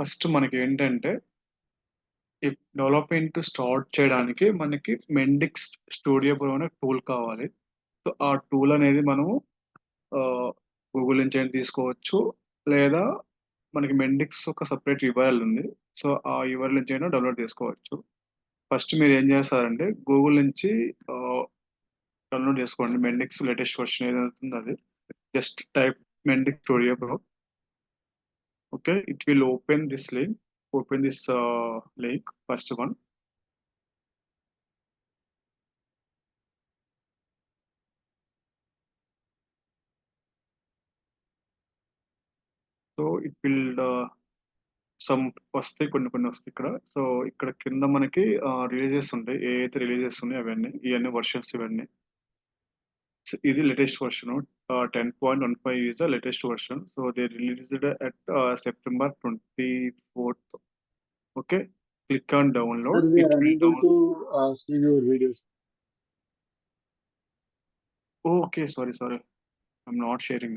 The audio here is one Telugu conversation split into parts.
ఫస్ట్ మనకేంటంటే, ఈ డెవలప్‌మెంట్ స్టార్ట్ చేయడానికి మనకి మెండిక్స్ స్టూడియో ప్రో అనే టూల్ కావాలి. సో, ఆ టూల్ అనేది మనము గూగుల్ నుంచి అయినా తీసుకోవచ్చు. లేదా మనకి మెండిక్స్ ఒక సెపరేట్ యూఆర్ఎల్ ఉంది. సో, ఆ యూఆర్ఎల్ నుంచి అయినా డౌన్‌లోడ్ చేసుకోవచ్చు. ఫస్ట్ మీరేం చేస్తారంటే గూగుల్ నుంచి ఆహ్, డౌన్‌లోడ్ చేసుకోండి. మెండిక్స్ లేటెస్ట్ వర్షన్ ఏదైతే ఉందో అది. Just type Mendix studio pro. Okay. It will open this link. Open this link first one. So, it will some వస్తాయి. కొన్ని కొన్ని వస్తాయి ఇక్కడ. సో, ఇక్కడ కింద మనకి రిలీజెస్ ఉంటాయి. ఏయైతే రిలీజెస్ ఉన్నాయో అవన్నీ. ఇయన్నీ వర్షన్స్ ఇవన్నీ. ఇది latest version. 10.15 is the latest version. So they released it at September 24th. Okay. Click on download. Sir, we It are will unable down. to see your videos. Oh, okay. Sorry, sorry. I'm not sharing.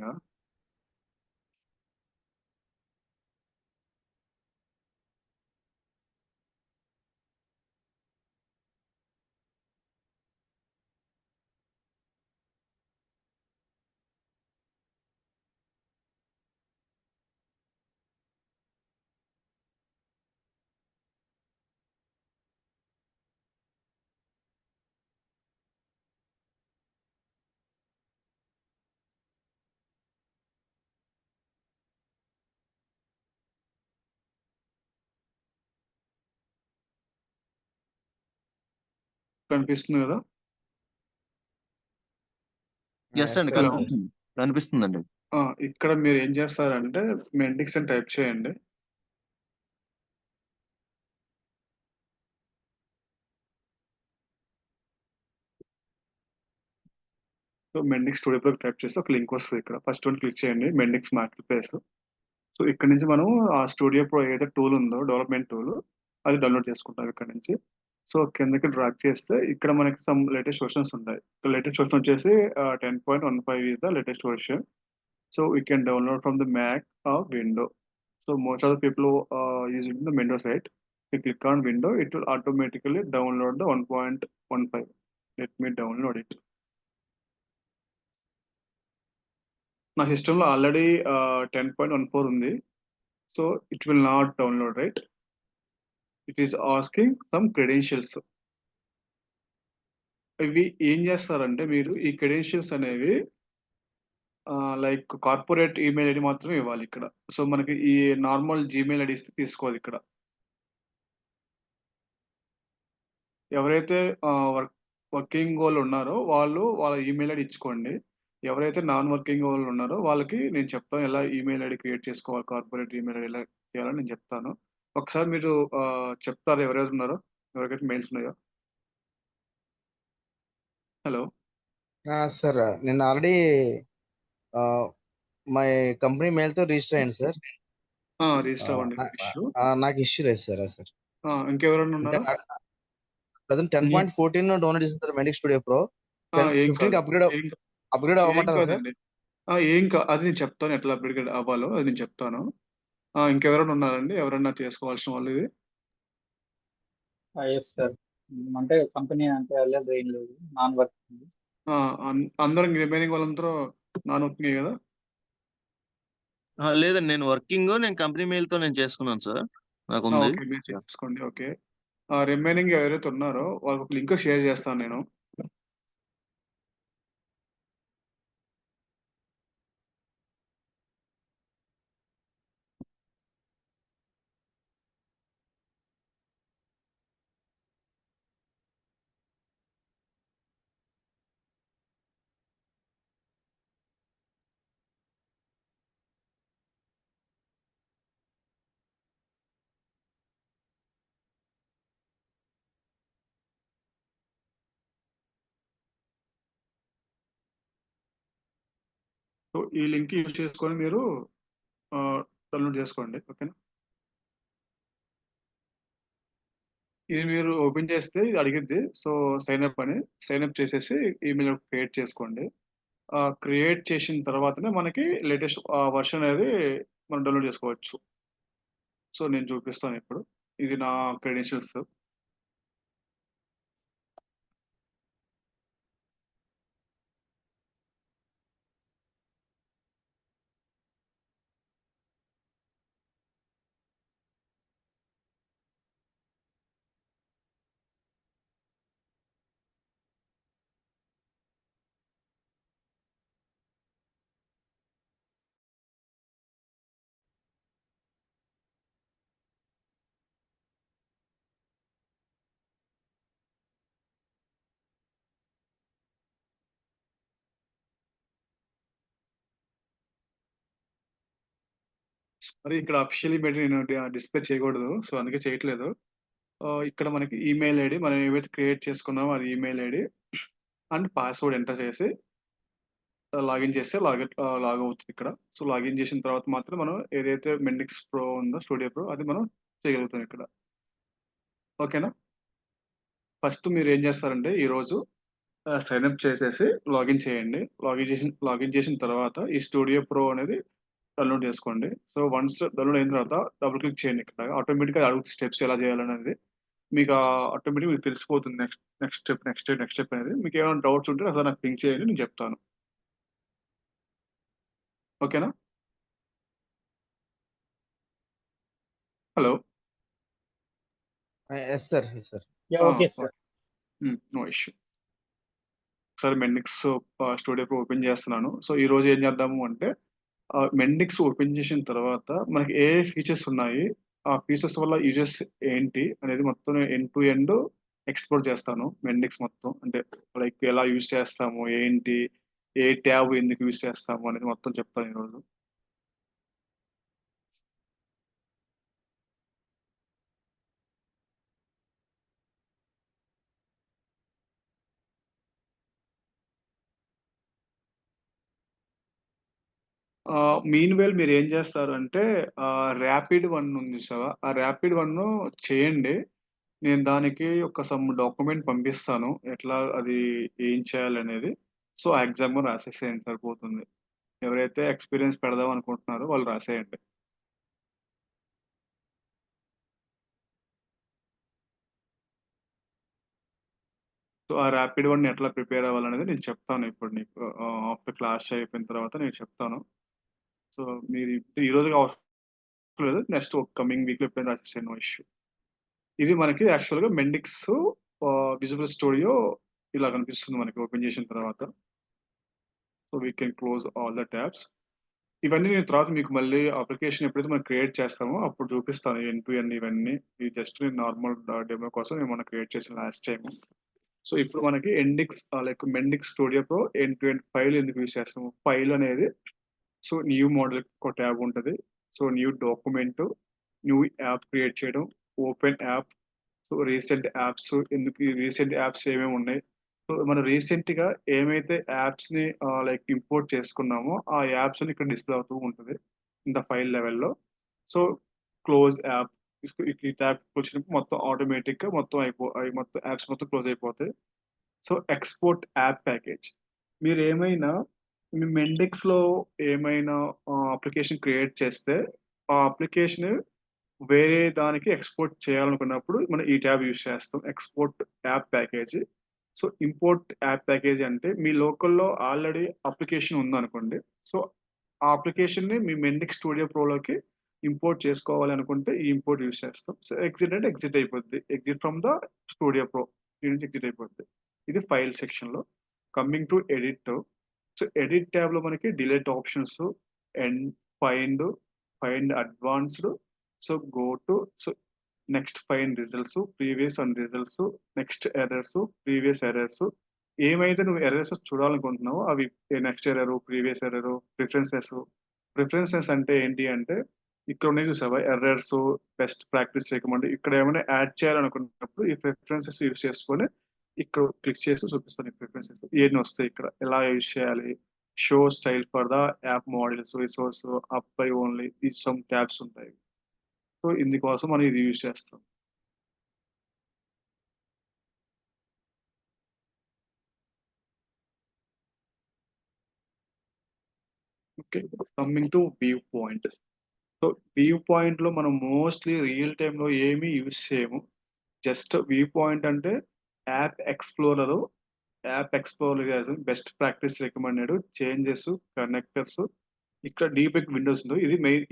కనిపిస్తుంది కదా? యెస్ అండి. హలో. కనిపిస్తుంది. కనిపిస్తుందండి. ఇక్కడ మీరు ఏం చేస్తారంటే మెండిక్స్ అని టైప్ చేయండి. సో, మెండిక్స్ స్టూడియో ప్రో టైప్ చేసి ఒక లింక్ వస్తది ఇక్కడ. ఫస్ట్ వన్ క్లిక్ చేయండి. మెండిక్స్ మార్కెట్ ప్లేస్. సో, ఇక్కడ నుంచి మనం ఆ స్టూడియో ప్రో ఏదైతే టూల్ ఉందో డెవలప్‌మెంట్ టూల్ అది డౌన్‌లోడ్ చేసుకుంటాం ఇక్కడ నుంచి. సో, కిందకి డ్రాగ్ చేస్తే ఇక్కడ మనకి సమ్ లేటెస్ట్ వర్షన్స్ ఉంటాయి. లేటెస్ట్ వర్షన్ వచ్చేసి 10.15 is the latest version. So, we can download from the Mac or window. So, most of the people using the Windows, right? You click on window, it will automatically download the 1.15. Let me download it. నా సిస్టమ్‌లో ఆల్రెడీ 10.14 ఉంది. So, it will not download, right? It is asking some credentials. ఇవి ఏం చేస్తారంటే మీరు ఈ క్రెడెన్షియల్స్ అనేవి లైక్ కార్పొరేట్ ఈమెయిల్ ఐడీ మాత్రమే ఇవ్వాలి ఇక్కడ. సో, మనకి ఈ నార్మల్ జీమెయిల్ ఐడీ ఇస్తే తీసుకోదు ఇక్కడ. ఎవరైతే వర్కింగ్ వాళ్ళు ఉన్నారో వాళ్ళు వాళ్ళ ఈమెయిల్ ఐడీ ఇచ్చుకోండి. ఎవరైతే నాన్ వర్కింగ్ వాళ్ళు ఉన్నారో వాళ్ళకి నేను చెప్తాను ఎలా ఈమెయిల్ ఐడీ క్రియేట్ చేసుకోవాలి. కార్పొరేట్ ఈమెయిల్ ఐడీ ఎలా చేయాలో నేను చెప్తాను. ఒకసారి మీరు చెప్తారా ఎవరైతే ఉన్నారో? ఎవరికైతే మెయిల్స్ ఉన్నాయో? హలో. సార్ నేను ఆల్రెడీ మై కంపెనీ మెయిల్తో రిజిస్టర్ అయ్యాను సార్. రిజిస్టర్ అవ్వండి. నాకు ఇష్యూ లేదు సార్. ఇంకెవరైనా అంటే ఉన్నారా? ప్రజెంట్ 10.14 డౌన్లోడ్ చేసిన సార్ మెండిక్స్ స్టూడియో ప్రో. 15కి అప్గ్రేడ్ అవ్వమంటారా సార్? కాదండి. అది నేను చెప్తాను ఎట్లా అప్గ్రేడ్ అవ్వాలో అది నేను చెప్తాను. ఇంకెవరైనా ఉన్నారండి? ఎవరైనా చేసుకోవాల్సిన వాళ్ళు ఇది? Yes sir. అంటే కంపెనీ అంటే అలియాస్ ఏం లేదు, నాన్ వర్కింగ్. అందరం రిమైనింగ్ వాళ్ళందరూ నాన్ వర్కింగే కదా? లేదండి. నేను వర్కింగ్. నేను కంపెనీ మెయిల్‌తో నేను చేసుకున్నాను సార్. నాకుంది. ఓకే. మీరు చేసుకోండి. ఓకే. రిమైనింగ్ ఎవరైతే ఉన్నారో వాళ్ళకి ఒక లింక్ షేర్ చేస్తాను నేను. సో, ఈ లింక్ యూజ్ చేసుకొని మీరు డౌన్లోడ్ చేసుకోండి. ఓకేనా? ఇది మీరు ఓపెన్ చేస్తే ఇది అడిగిద్ది. సో, సైన్ అప్ అని. సైన్ అప్ చేసేసి ఈమెయిల్ క్రియేట్ చేసుకోండి. క్రియేట్ చేసిన తర్వాతనే మనకి లేటెస్ట్ వర్షన్ అనేది మనం డౌన్లోడ్ చేసుకోవచ్చు. సో నేను చూపిస్తాను ఇప్పుడు. ఇది నా క్రెడెన్షియల్స్. మరి ఇక్కడ అఫీషియల్లీ పెట్టి నేను డిస్ప్లే చేయకూడదు. సో అందుకే చేయట్లేదు. ఇక్కడ మనకి ఈమెయిల్ ఐడి మనం ఏవైతే క్రియేట్ చేసుకున్నామో అది email ID and password enter చేసి లాగిన్ చేస్తే లాగ్ అవుతుంది ఇక్కడ. సో లాగిన్ చేసిన తర్వాత మాత్రం మనం ఏదైతే మెండిక్స్ ప్రో ఉందో, స్టూడియో ప్రో, అది మనం చేయగలుగుతాం ఇక్కడ. ఓకేనా? ఫస్ట్ మీరు ఏం చేస్తారంటే ఈరోజు సైన్ అప్ చేసేసి లాగిన్ చేయండి. లాగిన్ చేసిన తర్వాత ఈ స్టూడియో ప్రో అనేది డౌన్లోడ్ చేసుకోండి. సో వన్స్ డౌన్లోడ్ అయిన తర్వాత డబుల్ క్లిక్ చేయండి. ఇక్కడ ఆటోమేటిక్గా అడుగుతుంది స్టెప్స్ ఎలా చేయాలనేది. మీకు ఆటోమేటిక్ మీకు తెలిసిపోతుంది. నెక్స్ట్ స్టెప్ అనేది. మీకు ఏమైనా డౌట్స్ ఉంటే అసలు నాకు పింక్ చేయండి, నేను చెప్తాను. ఓకేనా? Hello. Yes sir, yes sir. Okay sir. No issue. ఒకసారి మెండిక్స్ స్టూడియో ప్రో ఓపెన్ చేస్తున్నాను. సో ఈ రోజు ఏం చేద్దాము అంటే మెండిక్స్ ఓపెన్ చేసిన తర్వాత మనకి ఏ ఫీచర్స్ ఉన్నాయి, ఆ ఫీచర్స్ వల్ల యూజెస్ ఏంటి అనేది మొత్తం ఎండ్ టు ఎండ్ ఎక్స్ప్లోర్ చేస్తాను. మెండిక్స్ మొత్తం అంటే లైక్ ఎలా యూజ్ చేస్తాము, ఏంటి, ఏ ట్యాబ్ ఎందుకు యూజ్ చేస్తాము అనేది మొత్తం చెప్తాను ఈరోజు. మీన్ వేల్ మీరు ఏం చేస్తారు అంటే ర్యాపిడ్ వన్ ఉంది సార్, ఆ ర్యాపిడ్ వన్ చేయండి. నేను దానికి ఒక సమ్ డాక్యుమెంట్ పంపిస్తాను, ఎట్లా అది ఏం చేయాలనేది. సో ఆ ఎగ్జామ్ రాసేసేయండి సరిపోతుంది. ఎవరైతే ఎక్స్పీరియన్స్ పెడదాం అనుకుంటున్నారో వాళ్ళు రాసేయండి. సో ఆ ర్యాపిడ్ వన్ ఎట్లా ప్రిపేర్ అవ్వాలనేది నేను చెప్తాను ఇప్పుడు నీకు. ఆఫ్టర్ క్లాస్ అయిపోయిన తర్వాత నేను చెప్తాను. సో మీరు ఈ రోజు అవసరం లేదు, నెక్స్ట్ కమింగ్ వీక్ లో ఎప్పుడైనా రాసేసాను, నో ఇష్యూ. ఇది మనకి యాక్చువల్గా మెండిక్స్ విజువల్ స్టూడియో ఇలా కనిపిస్తుంది మనకి ఓపెన్ చేసిన తర్వాత. So we can close all the tabs. ఇవన్నీ నేను తర్వాత మీకు మళ్ళీ అప్లికేషన్ ఎప్పుడైతే మనం క్రియేట్ చేస్తామో అప్పుడు చూపిస్తాను ఎండ్ టు ఎండ్ ఇవన్నీ. ఇది జస్ట్ నేను నార్మల్ డెమో కోసం నేను మనం క్రియేట్ చేసిన లాస్ట్ టైం. సో ఇప్పుడు మనకి like Mendix studio pro end to end file ఎందుకు యూజ్ చేస్తాము? ఫైల్ అనేది సో న్యూ మోడల్ ఒక ట్యాబ్ ఉంటుంది. So new document, new app create చేయడం, open app, so recent apps. ఎందుకు ఈ రీసెంట్ యాప్స్ ఏమేమి ఉన్నాయి, సో మనం రీసెంట్ గా ఏమైతే యాప్స్ ని లైక్ ఇంపోర్ట్ చేసుకున్నామో ఆ యాప్స్ ఇక్కడ డిస్ప్లే అవుతూ ఉంటుంది ఇన్ ద ఫైల్ లెవెల్లో. సో క్లోజ్ యాప్, ఈ ట్యాబ్ వచ్చినప్పుడు మొత్తం ఆటోమేటిక్ గా మొత్తం మొత్తం యాప్స్ మొత్తం క్లోజ్ అయిపోతాయి. So export app package. మీరు ఏమైనా మీ మెండిక్స్ లో ఏమైనా అప్లికేషన్ క్రియేట్ చేస్తే ఆ అప్లికేషన్ వేరే దానికి ఎక్స్పోర్ట్ చేయాలనుకున్నప్పుడు మనం ఈ ట్యాబ్ యూజ్ చేస్తాం, export app package. So import app package అంటే మీ లోకల్లో ఆల్రెడీ అప్లికేషన్ ఉందనుకోండి. సో ఆ అప్లికేషన్ ని మీ మెండిక్ స్టూడియో ప్రోలోకి ఇంపోర్ట్ చేసుకోవాలి అనుకుంటే ఈ ఇంపోర్ట్ యూజ్ చేస్తాం. సో ఎగ్జిట్ అంటే ఎగ్జిట్ అయిపోద్ది, exit from the studio pro, దీని నుంచి ఎగ్జిట్ అయిపోద్ది. ఇది ఫైల్ సెక్షన్ లో. Coming to edit. So edit tab లో మనకి delete options, and find, find advanced, so go to, so next find results, previous and results, next errors, previous errors. ఏమైతే నువ్వు ఎర్రర్స్ చూడాలనుకుంటున్నావో అవి next error, previous error, preferences. Preferences అంటే ఏంటి అంటే ఇక్కడ ఉన్నాయి చూసావా ఎర్రర్స్, బెస్ట్ ప్రాక్టీస్ రికమెండ్. ఇక్కడ ఏమైనా యాడ్ చేయాలనుకున్నప్పుడు ఈ ప్రిఫరెన్సెస్ యూజ్ చేసుకొని ఇక్కడ క్లిక్ చేసి చూపిస్తాను. ఈ ప్రిఫరెన్సెస్ ఏమి వస్తాయి, ఇక్కడ ఎలా యూజ్ చేయాలి, show style for the app models, resource, up by only, ఈ సమ్ ట్యాబ్స్ ఉంటాయి. సో ఇందుకోసం మనం ఇది యూజ్ చేస్తాం. Okay, coming to view point. So view పాయింట్లో మనం మోస్ట్లీ రియల్ టైంలో ఏమీ యూజ్ చేయము. జస్ట్ వ్యూ పాయింట్ అంటే app explorer best practice recommended changes, connectors, ఇక్కడ డీబగ్ విండోస్ ఉంది.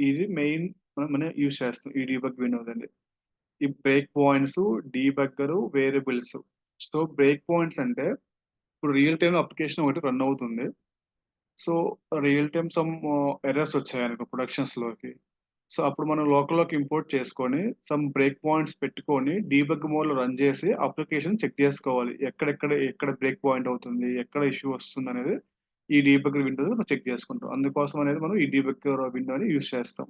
ఇది మెయిన్ మనం యూజ్ చేస్తాం. ఈ డీబగ్ విండోస్ అండి. ఈ break points, debugger, variables. So break points అంటే ఇప్పుడు రియల్ టైమ్ అప్లికేషన్ ఒకటి రన్ అవుతుంది. So real time some errors వచ్చాయనుకో ప్రొడక్షన్స్లోకి. సో అప్పుడు మనం లోకల్లోకి ఇంపోర్ట్ చేసుకొని సమ్ బ్రేక్ పాయింట్స్ పెట్టుకొని డీబగ్ మోడ్లో రన్ చేసి అప్లికేషన్ చెక్ చేసుకోవాలి. ఎక్కడ బ్రేక్ పాయింట్ అవుతుంది, ఎక్కడ ఇష్యూ వస్తుంది అనేది ఈ డీబగ్ విండో చెక్ చేసుకుంటాం. అందుకోసం అనేది మనం ఈ డీబగ్ విండోని యూజ్ చేస్తాం.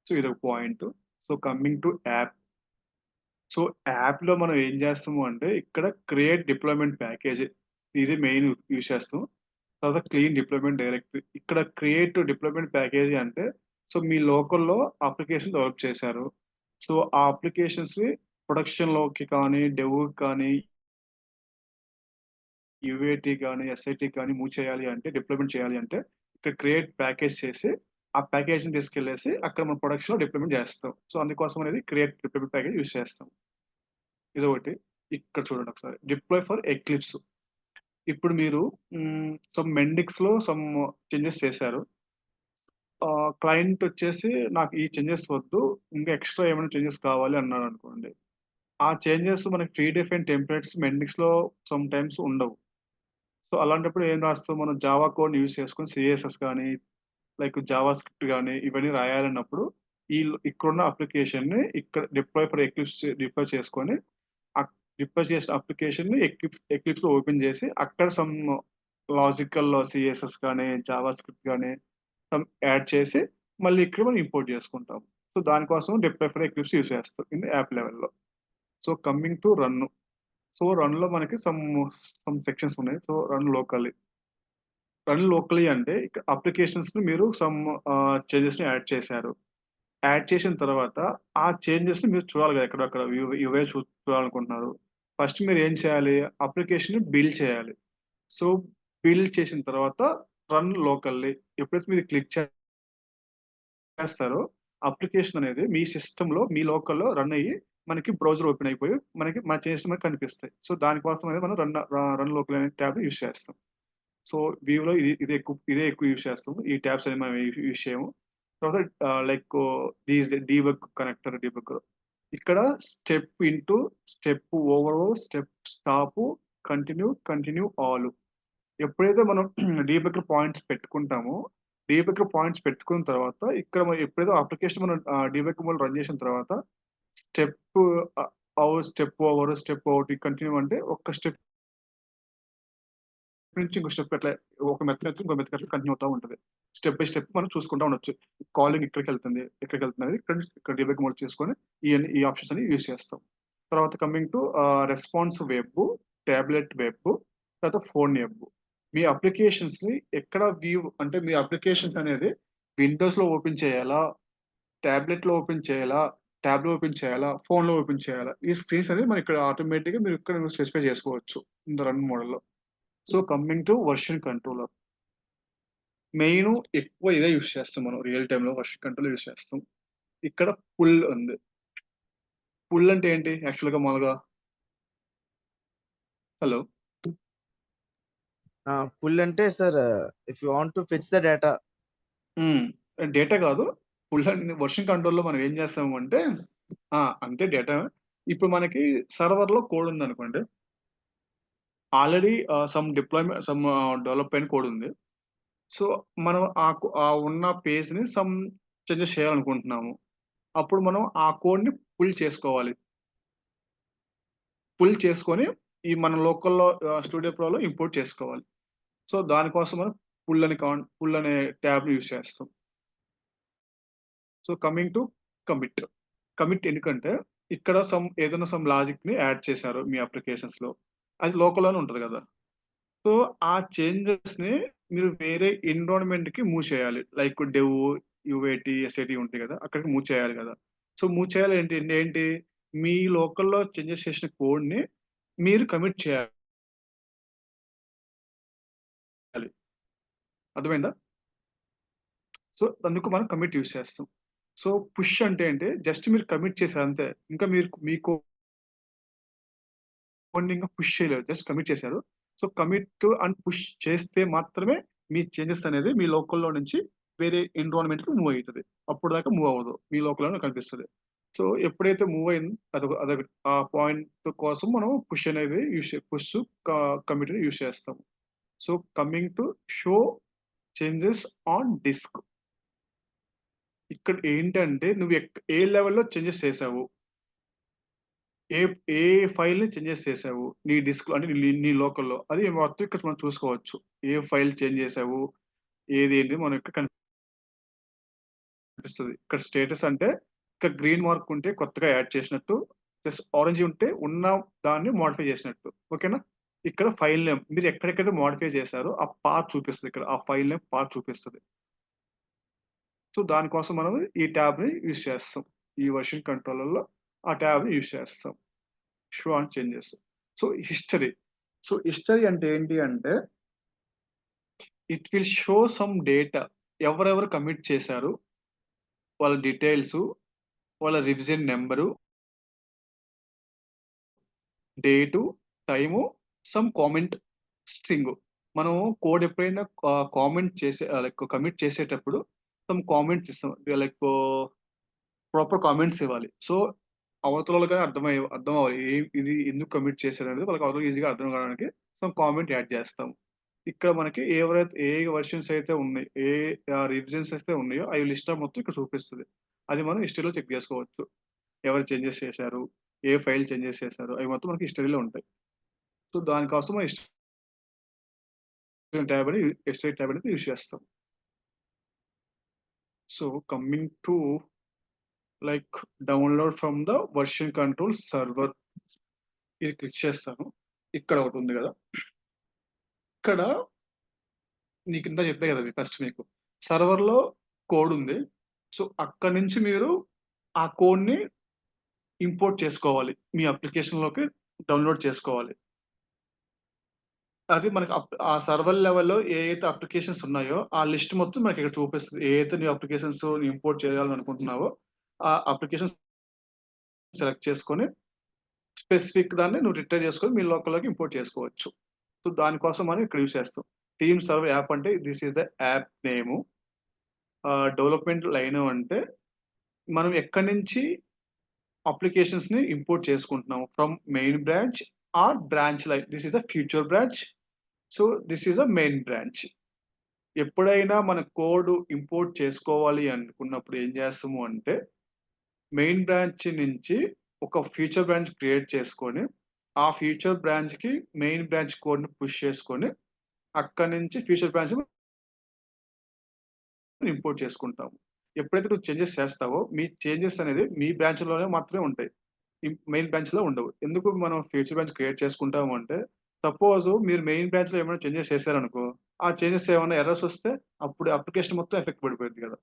సో ఇదొక point. So coming to app. So యాప్లో మనం ఏం చేస్తాము అంటే ఇక్కడ క్రియేట్ డిప్లాయ్మెంట్ ప్యాకేజ్ ఇది మెయిన్ యూజ్ చేస్తాం. తర్వాత క్లీన్ డిప్లాయ్మెంట్ డైరెక్టరీ. ఇక్కడ క్రియేట్ డిప్లాయ్మెంట్ ప్యాకేజీ అంటే సో మీ లోకల్లో అప్లికేషన్ డెవలప్ చేశారు. సో ఆ అప్లికేషన్స్ని ప్రొడక్షన్లోకి కానీ, డెవ్ కానీ, యూఏటీ కానీ, ఎస్ఐటీ కానీ మూవ్ చేయాలి అంటే, డిప్లాయ్మెంట్ చేయాలి అంటే ఇక్కడ క్రియేట్ ప్యాకేజ్ చేసి ఆ ప్యాకేజ్ని తీసుకెళ్ళేసి అక్కడ మనం ప్రొడక్షన్లో డిప్లాయ్మెంట్ చేస్తాం. సో అందుకోసం అనేది క్రియేట్ డిప్లాయ్మెంట్ ప్యాకేజ్ యూజ్ చేస్తాం. ఇదొకటి. ఇక్కడ చూడండి ఒకసారి డిప్లాయ్ ఫర్ ఎక్లిప్స్. ఇప్పుడు మీరు సమ్ మెండిక్స్లో సమ్ చేంజెస్ చేశారు. క్లయింట్ వచ్చేసి నాకు ఈ చేంజెస్ వద్దు, ఇంకా ఎక్స్ట్రా ఏమైనా చేంజెస్ కావాలి అన్నాడు అనుకోండి. ఆ చేంజెస్ మనకి ప్రీ డిఫైన్ టెంప్లెట్స్ మెండిక్స్లో సమ్ టైమ్స్ ఉండవు. సో అలాంటప్పుడు ఏం రాస్తాం, మనం జావా కోడ్ యూజ్ చేసుకొని సిఎస్ఎస్ కానీ లైక్ జావా స్క్రిప్ట్ కానీ ఇవన్నీ రాయాలన్నప్పుడు ఇక్కడున్న అప్లికేషన్ని ఇక్కడ డిప్లాయ్ ఫర్ ఎక్లిప్స్ డిప్లాయ్ చేసుకొని డిప్లాయ్ చేసిన అప్లికేషన్ని ఎక్లిప్స్లో ఓపెన్ చేసి అక్కడ సమ్ లాజికల్ సిఎస్ఎస్ కానీ జావా స్క్రిప్ట్ కానీ సమ్ యాడ్ చేసి మళ్ళీ ఇక్కడ మనం ఇంపోర్ట్ చేసుకుంటాం. సో దానికోసం డిప్లాయ్ ఫర్ ఎక్లిప్స్ యూజ్ చేస్తాం ఇన్ యాప్ లెవెల్లో. So coming to run. So రన్లో మనకి సమ్ సెక్షన్స్ ఉన్నాయి. సో రన్ లోకలీ అంటే ఇక్కడ అప్లికేషన్స్ని మీరు సమ్ చేంజెస్ని యాడ్ చేశారు. యాడ్ చేసిన తర్వాత ఆ చేంజెస్ని మీరు చూడాలి కదా, ఎక్కడక్కడ ఇవే చూడాలనుకుంటున్నారు. ఫస్ట్ మీరు ఏం చేయాలి, అప్లికేషన్ బిల్డ్ చేయాలి. సో బిల్డ్ చేసిన తర్వాత రన్ లోకల్లీ ఎప్పుడైతే మీరు క్లిక్ చేస్తారో అప్లికేషన్ అనేది మీ సిస్టంలో మీ లోకల్లో రన్ అయ్యి మనకి బ్రౌజర్ ఓపెన్ అయిపోయి మన చేంజెస్ మనకి కనిపిస్తాయి. సో దానికోసం అనేది మనం రన్ లోకల్ అనే ట్యాబ్ యూజ్ చేస్తాం. సో వ్యూలో ఇదే ఎక్కువ యూజ్ చేస్తాము. ఈ ట్యాబ్స్ అనేది మనం యూజ్ చేయము. తర్వాత లైక్ డీబగ్ కనెక్టర్ డీబగ్. ఇక్కడ step into, step over, step stop, continue all. ఎప్పుడైతే మనం డీబగ్గర్ పాయింట్స్ పెట్టుకుంటామో డీబగ్గర్ పాయింట్స్ పెట్టుకున్న తర్వాత ఇక్కడ ఎప్పుడైతే అప్లికేషన్ మనం డీబగ్గర్ మోడ్ రన్ చేసిన తర్వాత step step over, step out, continue అంటే ఒక స్టెప్ నుంచి ఇంకో స్టెప్ అట్లా ఒక మెథడ్ ఇంకో మెథడ్ అట్లా కంటిన్యూ అవుతూ ఉంటుంది. స్టెప్ బై స్టెప్ మనం చూసుకుంటూ ఉండొచ్చు. కాలింగ్ ఎక్కడికి వెళ్తుంది అనేది ఇక్కడ డీబగ్ మోడ్ చేసుకొని ఈ ఆప్షన్స్ అని యూజ్ చేస్తాం. తర్వాత coming to response web, tablet web, తర్వాత ఫోన్ వెబ్. మీ అప్లికేషన్స్ని ఎక్కడ వ్యూ అంటే మీ అప్లికేషన్స్ అనేది విండోస్లో ఓపెన్ చేయాలా, ట్యాబ్లెట్లో ఓపెన్ చేయాలా, ట్యాబ్లో ఓపెన్ చేయాలా, ఫోన్లో ఓపెన్ చేయాలా, ఈ స్క్రీన్స్ అనేది మనం ఇక్కడ ఆటోమేటిక్గా మీరు ఇక్కడ స్పెసిఫై చేసుకోవచ్చు ఇన్ ద రన్ మోడల్లో. So coming to version controller. Main ఎక్కువ ఇదే యూజ్ చేస్తాం మనం రియల్ టైంలో వర్షన్ కంట్రోల్ యూజ్ చేస్తాం. ఇక్కడ పుల్ ఉంది. పుల్ అంటే ఏంటి యాక్చువల్గా మామూలుగా? హలో. పుల్ అంటే sir if you want to fetch the data. Data కాదు, పుల్ అని వర్షన్ కంట్రోల్లో మనం ఏం చేస్తాము అంటే అంతే డేటా. ఇప్పుడు మనకి సర్వర్లో కోడ్ ఉంది అనుకోండి, ఆల్రెడీ సమ్ డెవలప్ అయిన కోడ్ ఉంది. సో మనం ఉన్న పేజ్ని సమ్ చేంజెస్ చేయాలనుకుంటున్నాము. అప్పుడు మనం ఆ కోడ్ని పుల్ చేసుకోవాలి. పుల్ చేసుకొని మన లోకల్లో స్టూడియో ప్రోలో ఇంపోర్ట్ చేసుకోవాలి. సో దానికోసం మనం పుల్ అనే ట్యాబ్ని యూజ్ చేస్తాం. సో కమింగ్ టు కమిట్ ఎందుకంటే ఇక్కడ ఏదైనా సమ్ లాజిక్ని యాడ్ చేశారు మీ అప్లికేషన్స్లో, అది లోకల్లోనే ఉంటుంది కదా. సో ఆ చేంజెస్ని మీరు వేరే ఎన్విరాన్మెంట్కి మూవ్ చేయాలి. లైక్ డెవ్, యూఏటీ, ఎస్ఐటీ ఉంటాయి కదా, అక్కడికి మూవ్ చేయాలి కదా. సో మూవ్ చేయాలి ఏంటి మీ లోకల్లో చేంజెస్ చేసిన కోడ్ని మీరు కమిట్ చేయాలి. అర్థమైందా? సో అందుకు మనం కమిట్ యూజ్ చేస్తాం. సో పుష్ అంటే ఏంటి, జస్ట్ మీరు కమిట్ చేశారు అంతే. ఇంకా మీరు మీ కోడ్‌ని ఇంకా పుష్ చేయలేదు. జస్ట్ కమిట్ చేశారు. సో కమిట్ అండ్ పుష్ చేస్తే మాత్రమే మీ చేంజెస్ అనేది మీ లోకల్‌లో నుంచి వేరే ఎన్విరాన్మెంట్‌కి మూవ్ అయితది. అప్పటిదాకా మూవ్ అవ్వదు. మీ లోకల్‌లోనే కనిపిస్తది. సో ఎప్పుడైతే మూవ్ అయింది అదొకటి ఆ పాయింట్ కోసం మనం పుష్ అనేది పుష్ కమిట్‌ని యూజ్ చేస్తాం. So coming to show changes on disk. ఇక్కడ ఏంటంటే నువ్వు ఏ లెవెల్‌లో చేంజెస్ చేశావు? ఏ ఏ ఫైల్‌ని చేంజెస్ చేశావు? నీ డిస్క్‌లో అంటే నీ లోకల్‌లో. అది మొత్తం ఇక్కడ మనం చూసుకోవచ్చు. ఏ ఫైల్ చేంజ్ చేశావు? ఏది ఏంటి మనం ఇక్కడ కనిపిస్తది. ఇక్కడ స్టేటస్ అంటే ఇక్కడ గ్రీన్ మార్క్ ఉంటే కొత్తగా యాడ్ చేసినట్టు. ప్లస్ ఆరెంజ్ ఉంటే ఉన్న దాన్ని మోడిఫై చేసినట్టు. ఓకేనా? ఇక్కడ ఫైల్ నేమ్ మీరు ఎక్కడెక్కడ మోడిఫై చేశారో ఆ పాత్ చూపిస్తది ఇక్కడ. ఆ ఫైల్ నేమ్ పాత్ చూపిస్తది. సో దానికోసం మనం ఈ ట్యాబ్‌ని యూజ్ చేస్తాం. ఈ వెర్షన్ కంట్రోలర్‌లో ఆ ట్యాబ్‌ని యూజ్ చేస్తాం. Show on changes. So history. So history అంటే ఏంటి అంటే it will show some data. ఎవరెవరు కమిట్ చేశారు, వాళ్ళ డీటెయిల్సు, వాళ్ళ revision number, date, time, some comment string. మనం కోడ్ ఎప్పుడైనా కామెంట్ చేసే లైక్ కమిట్ చేసేటప్పుడు సమ్ కామెంట్స్ ఇస్తాం. లైక్ ప్రాపర్ కామెంట్స్ ఇవ్వాలి. సో అవతలోళ్ళకి అర్థం అవ్వాలి. ఇది ఎందుకు కమిట్ చేశారనేది వాళ్ళకి అవతల ఈజీగా అర్థం కావడానికి సమ్ కామెంట్ యాడ్ చేస్తాం. ఇక్కడ మనకి ఏ వెర్షన్స్ అయితే ఉన్నాయి, రివిజన్స్ అయితే ఉన్నాయో అవి లిస్ట్ మొత్తం ఇక్కడ చూపిస్తది. అది మనం హిస్టరీలో చెక్ చేసుకోవచ్చు. ఎవరు చేంజెస్ చేశారు, ఏ ఫైల్ చేంజెస్ చేశారు, అవి మొత్తం మనకి హిస్టరీలో ఉంటాయి. సో దానికోసం మనం హిస్టరీ ట్యాబ్ అనేది యూజ్ చేస్తాం. So coming to like download from the version control server. ఇది క్లిక్ చేస్తాను. ఇక్కడ ఒకటి ఉంది కదా, ఇక్కడ నీకు ఇంత చెప్పే కదా ఫస్ట్ మీకు సర్వర్‌లో కోడ్ ఉంది. సో అక్కడి నుంచి మీరు ఆ కోడ్‌ని ఇంపోర్ట్ చేసుకోవాలి. మీ అప్లికేషన్‌లోకి డౌన్‌లోడ్ చేసుకోవాలి. అది మనకి ఆ సర్వర్ లెవెల్‌లో ఏయైతే అప్లికేషన్స్ ఉన్నాయో ఆ లిస్ట్ మొత్తం మనకి ఇక్కడ చూపిస్తది. ఏయైతే నీ అప్లికేషన్స్ ఇంపోర్ట్ చేయాలని అనుకుంటున్నావో ఆ అప్లికేషన్స్ సెలెక్ట్ చేసుకొని స్పెసిఫిక్ దాన్ని నువ్వు రిట్రైవ్ చేసుకొని మీ లోకల్‌లోకి ఇంపోర్ట్ చేసుకోవచ్చు. సో దానికోసం మనం ఇక్కడ యూజ్ చేస్తాం. టీమ్ సర్వర్ యాప్ అంటే this is the app name. Development line అంటే మనం ఎక్కడి నుంచి అప్లికేషన్స్‌ని ఇంపోర్ట్ చేసుకుంటున్నాము. From main branch or branch line. This is the future branch. So this is the main branch. ఎప్పుడైనా మన కోడ్ ఇంపోర్ట్ చేసుకోవాలి అనుకున్నప్పుడు ఏం చేస్తాము అంటే మెయిన్ బ్రాంచ్ నుంచి ఒక ఫ్యూచర్ బ్రాంచ్ క్రియేట్ చేసుకొని ఆ ఫ్యూచర్ బ్రాంచ్‌కి మెయిన్ బ్రాంచ్ కోడ్‌ని పుష్ చేసుకొని అక్కడి నుంచి ఫ్యూచర్ బ్రాంచ్ ఇంపోర్ట్ చేసుకుంటాము. ఎప్పుడైతే నువ్వు చేంజెస్ చేస్తావో మీ చేంజెస్ అనేది మీ బ్రాంచ్‌లోనే మాత్రమే ఉంటాయి. మెయిన్ బ్రాంచ్‌లో ఉండవు. ఎందుకు మనం ఫ్యూచర్ బ్రాంచ్ క్రియేట్ చేసుకుంటాము అంటే, సపోజ్ మీరు మెయిన్ బ్రాంచ్‌లో ఏమైనా చేంజెస్ చేశారనుకో, ఆ చేంజెస్ ఏమన్నా ఎర్రర్స్ వస్తే అప్పుడు అప్లికేషన్ మొత్తం ఎఫెక్ట్ పడిపోద్ది కదా!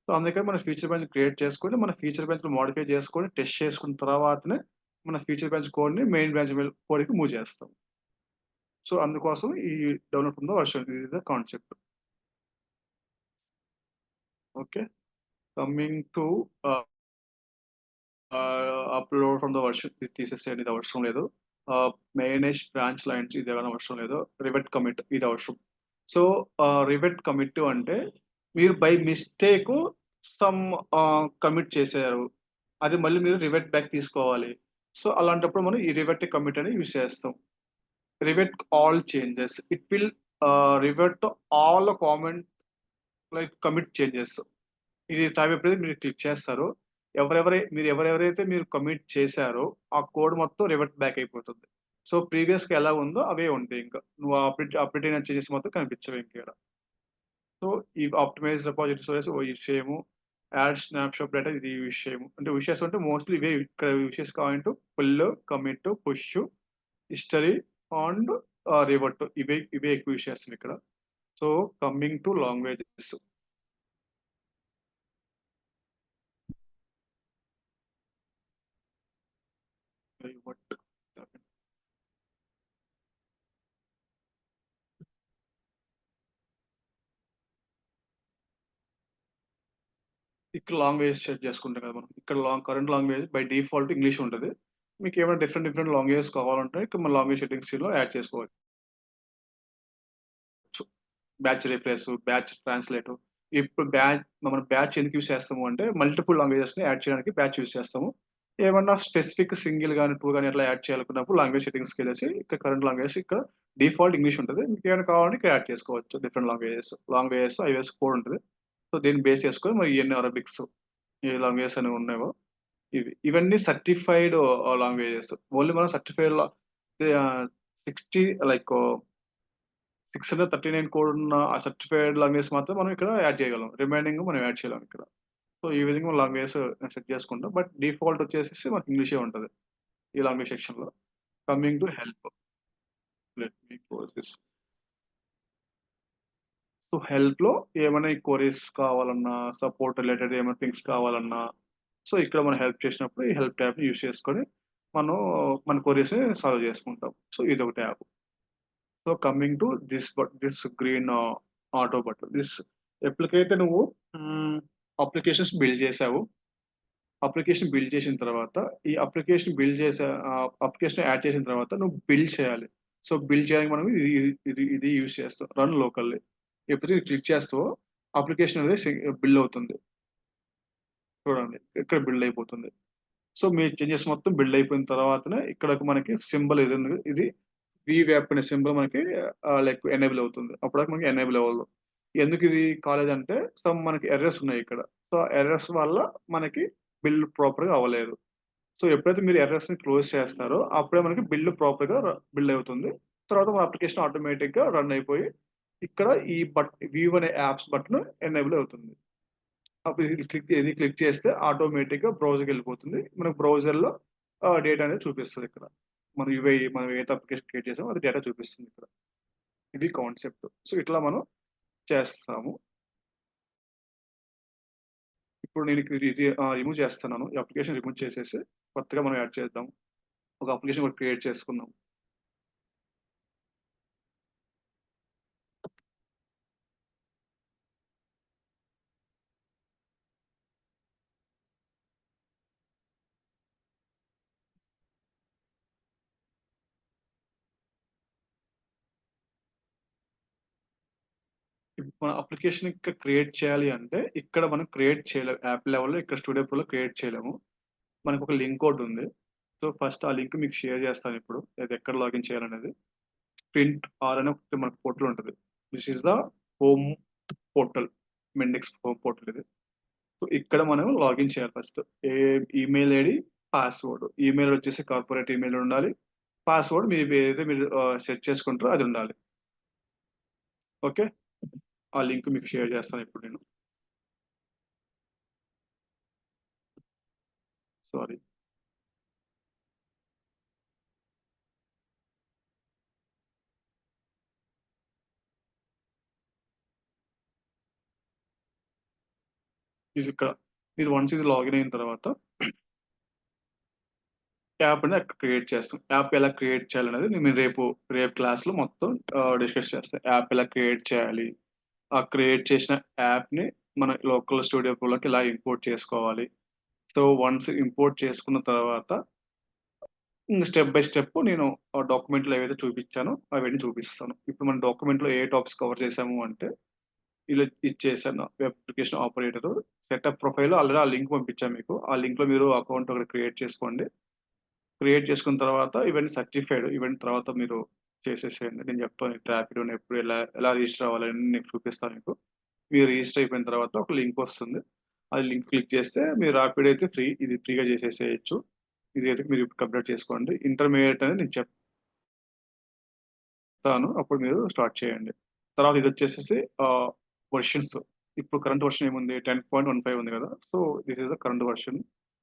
సో, అందుకని మనం ఫ్యూచర్ బ్రాంచ్ క్రియేట్ చేసుకొని, మన ఫ్యూచర్ బ్రాంచ్‌లో మోడిఫై చేసుకొని, టెస్ట్ చేసుకున్న తర్వాతనే మన ఫ్యూచర్ బ్రాంచ్ కోడ్‌ని మెయిన్ బ్రాంచ్ కోడ్‌కి మూవ్ చేస్తాం. సో, అందుకోసం ఈ డెవలప్ ఫ్రమ్ ద వెర్షన్ ఇది the concept. Okay. Coming to upload from the version ఇది తీసేసేయండి. ఇది అవసరం లేదు. మేనేజ్ బ్రాంచ్ లైన్స్ ఇది ఏమైనా అవసరం లేదు. రివెట్ కమిట్ ఇది అవసరం. సో, రివెట్ కమిట్ అంటే మీరు బై మిస్టేక్ సమ్ కమిట్ చేశారు. అది మళ్ళీ మీరు రివెట్ బ్యాక్ తీసుకోవాలి. సో, అలాంటప్పుడు మనం ఈ రివెట్ కమిట్ అని యూజ్ చేస్తాం. Rivet all changes. It will rivet all comment like commit changes. ఇది టాబ్ ఎప్పుడైతే మీరు క్లిక్ చేస్తారో, ఎవరెవరైతే మీరు కమిట్ చేశారో, ఆ కోడ్ మొత్తం రివర్ట్ బ్యాక్ అయిపోతుంది. సో, ప్రీవియస్‌గా ఎలా ఉందో అవే ఉంటాయి ఇంకా. నువ్వు అప్డేట్ అయిన చేంజెస్ మొత్తం కనిపించవు ఇంకీడ. సో, ఈ ఆప్టిమైజ్ రిపాజిటరీ స్టోరేజ్ ఓ విషయము. యాడ్ స్నాప్‌షాట్ డేటా ఇది ఈ విషయము. అంటే విషెస్ అంటే మోస్ట్‌లీ ఇవే ఇక్కడ విషెస్ కావాలంటే pull, commit, push, history and revert ఇవే ఎక్కువ విషయాస్ ఇక్కడ. So, coming to languages. Revert. ఇక్కడ లాంగ్వేజ్ సెట్ చేసుకుంటాం కదా మనం. ఇక్కడ current language by default English ఉంటది. మీకేమైనా డిఫరెంట్ లాంగ్వేజెస్ కావాలంటే ఇక్కడ మన లాంగ్వేజ్ సెట్టింగ్స్‌లో యాడ్ చేసుకోవచ్చు. Batch replace, batch translate. ఇప్పుడు మనం బ్యాచ్ ఎందుకు యూజ్ చేస్తాము అంటే మల్టిపుల్ లాంగ్వేజెస్‌ని యాడ్ చేయడానికి బ్యాచ్ యూజ్ చేస్తాము. ఏమన్నా స్పెసిఫిక్ సింగిల్ గాని, 2 గాని అట్లా యాడ్ చేయాలనుకున్నప్పుడు లాంగ్వేజ్ సెట్టింగ్స్‌కెళ్ళేసి ఇక్కడ కరెంట్ లాంగ్వేజ్ ఇక్కడ డిఫాల్ట్ ఇంగ్లీష్ ఉంటది. మీకేమైనా కావాలంటే ఇక్కడ యాడ్ చేసుకోవచ్చు డిఫరెంట్ లాంగ్వేజెస్, ఐఓఎస్ కోడ్ ఉంటది. సో దీన్ని బేస్ చేసుకొని మరి ఇయన్నీ అరబిక్స్ ఏ లాంగ్వేజెస్ అనేవి ఉన్నాయో ఇవన్నీ సర్టిఫైడ్ లాంగ్వేజెస్. ఓన్లీ మనం సర్టిఫైడ్ 60 లైక్ 639 కోడ్ ఉన్న ఆ సర్టిఫైడ్ లాంగ్వేజ్ మాత్రం మనం ఇక్కడ యాడ్ చేయగలం. రిమైనింగ్ మనం యాడ్ చేయలేం ఇక్కడ. సో ఈ విధంగా మనం లాంగ్వేజెస్ సెట్ చేసుకుంటాం. బట్ డిఫాల్ట్ వచ్చేసేసి మనకి ఇంగ్లీషే ఉంటది. ఈ లాంగ్వేజ్ సెక్షన్‌లో. Coming to help. Let me close this. So హెల్ప్‌లో ఏమైనా ఈ క్వెరీస్ కావాలన్నా, సపోర్ట్ రిలేటెడ్ ఏమైనా థింగ్స్ కావాలన్నా, సో ఇక్కడ మనం హెల్ప్ చేసినప్పుడు ఈ హెల్ప్ ట్యాబ్‌ని యూజ్ చేసుకొని మనం మన క్వెరీస్‌ని సాల్వ్ చేసుకుంటాం. సో ఇదొక tab. So coming to this green auto button. ఎప్పటికైతే నువ్వు అప్లికేషన్స్ బిల్డ్ చేసావు. అప్లికేషన్ బిల్డ్ చేసిన తర్వాత ఈ అప్లికేషన్ యాడ్ చేసిన తర్వాత నువ్వు బిల్డ్ చేయాలి. సో బిల్డ్ చేయడానికి మనం ఇది యూజ్ చేస్తాం. Run locally. ఎప్పుడైతే క్లిక్ చేస్తావో అప్లికేషన్ అనేది బిల్డ్ అవుతుంది. చూడండి ఇక్కడ బిల్డ్ అయిపోతుంది. సో మీ చేంజెస్ మొత్తం బిల్డ్ అయిపోయిన తర్వాతనే ఇక్కడ మనకి సింబల్ ఇది వీవ్యాప్ అనే సింబల్ మనకి లైక్ ఎనేబుల్ అవుతుంది. అప్పటిదాకా మనకి ఎనేబుల్ అవ్వదు. ఎందుకు ఇది కాలేదంటే మనకి ఎర్రర్స్ ఉన్నాయి ఇక్కడ. సో ఎర్రర్స్ వల్ల మనకి బిల్డ్ ప్రాపర్‌గా అవ్వలేదు. సో ఎప్పుడైతే మీరు ఎర్రర్స్‌ని క్లోజ్ చేస్తారో అప్పుడే మనకి బిల్డ్ ప్రాపర్‌గా బిల్డ్ అవుతుంది. తర్వాత మన అప్లికేషన్ ఆటోమేటిక్‌గా రన్ అయిపోయి ఇక్కడ ఈ వ్యూ అనే యాప్స్ బటన్ ఎనేబుల్ అవుతుంది. అప్పుడు ఇది క్లిక్ చేస్తే ఆటోమేటిక్‌గా బ్రౌజర్‌కెళ్ళిపోతుంది. మనకు బ్రౌజర్‌లో డేటా అనేది చూపిస్తది ఇక్కడ. మనం ఏదైతే అప్లికేషన్ క్రియేట్ చేసామో అది డేటా చూపిస్తుంది ఇక్కడ. ఇది కాన్సెప్ట్. సో ఇట్లా మనం చేస్తాము. ఇప్పుడు నేను ఇది రిమూవ్ చేస్తున్నాను. ఈ అప్లికేషన్ రిమూవ్ చేసేసి కొత్తగా మనం యాడ్ చేద్దాం. ఒక అప్లికేషన్ ఒకటి క్రియేట్ చేసుకుందాం. ఇప్పుడు మన అప్లికేషన్ ఇక్కడ క్రియేట్ చేయాలి అంటే ఇక్కడ మనం క్రియేట్ చేయలేము. యాప్ లెవెల్‌లో ఇక్కడ స్టూడియో ప్రోలో క్రియేట్ చేయలేము. మనకు ఒక లింక్ ఒకటి ఉంది. సో ఫస్ట్ ఆ లింక్ మీకు షేర్ చేస్తాను ఇప్పుడు. అది ఎక్కడ లాగిన్ చేయాలనేది. ప్రింట్ ఆర్ అనే ఒకటి మనకు పోర్టల్ ఉంటది. This is the home portal. Mendix home portal ఇది. సో ఇక్కడ మనం లాగిన్ చేయాలి first. Email ID, password. Email వచ్చేసి కార్పొరేట్ ఈమెయిల్ ఉండాలి. పాస్వర్డ్ ఏదైతే మీరు సెట్ చేసుకుంటారో అది ఉండాలి. ఓకే. ఆ లింక్ మీకు షేర్ చేస్తాను ఇప్పుడు నేను. సారీ. ఇది ఇక్కడ మీరు వన్స్ ఇది లాగిన్ అయిన తర్వాత యాప్ అనేది అక్కడ క్రియేట్ చేస్తాం. యాప్ ఎలా క్రియేట్ చేయాలనేది నేను రేపు క్లాస్‌లో మొత్తం డిస్కస్ చేస్తాను. యాప్ ఎలా క్రియేట్ చేయాలి? ఆ క్రియేట్ చేసిన యాప్‌ని మన లోకల్ స్టూడియో ప్రోలోకి ఎలా ఇంపోర్ట్ చేసుకోవాలి? సో వన్స్ ఇంపోర్ట్ చేసుకున్న తర్వాత స్టెప్ బై స్టెప్ నేను ఆ డాక్యుమెంట్‌లో ఏవైతే చూపించానో అవన్నీ చూపిస్తాను. ఇప్పుడు మన డాక్యుమెంట్‌లో ఏ టాపిక్స్ కవర్ చేసాము అంటే ఇలా ఇచ్చేసాను. Web application operator setup profile already ఆ లింక్ పంపించాను మీకు. ఆ లింక్‌లో మీరు అకౌంట్ ఒకటి క్రియేట్ చేసుకోండి. క్రియేట్ చేసుకున్న తర్వాత ఇవన్నీ సర్టిఫైడ్. ఇవన్నీ తర్వాత మీరు చేసేసేయండి. నేను చెప్తాను ర్యాపిడోని ఎప్పుడు ఎలా రిజిస్టర్ అవ్వాలని నేను చూపిస్తాను మీకు. మీరు రిజిస్టర్ అయిపోయిన తర్వాత ఒక లింక్ వస్తుంది. అది లింక్ క్లిక్ చేస్తే మీరు ర్యాపిడో అయితే ఇది ఫ్రీగా చేసేసేయొచ్చు. ఇదైతే మీరు ఇప్పుడు కంప్లీట్ చేసుకోండి. ఇంటర్మీడియేట్ అనేది నేను చెప్తాను. అప్పుడు మీరు స్టార్ట్ చేయండి. తర్వాత ఇది వచ్చేసేసి వెర్షన్స్. ఇప్పుడు కరెంట్ వెర్షన్ ఏముంది 10.15 ఉంది కదా! So this is the current version.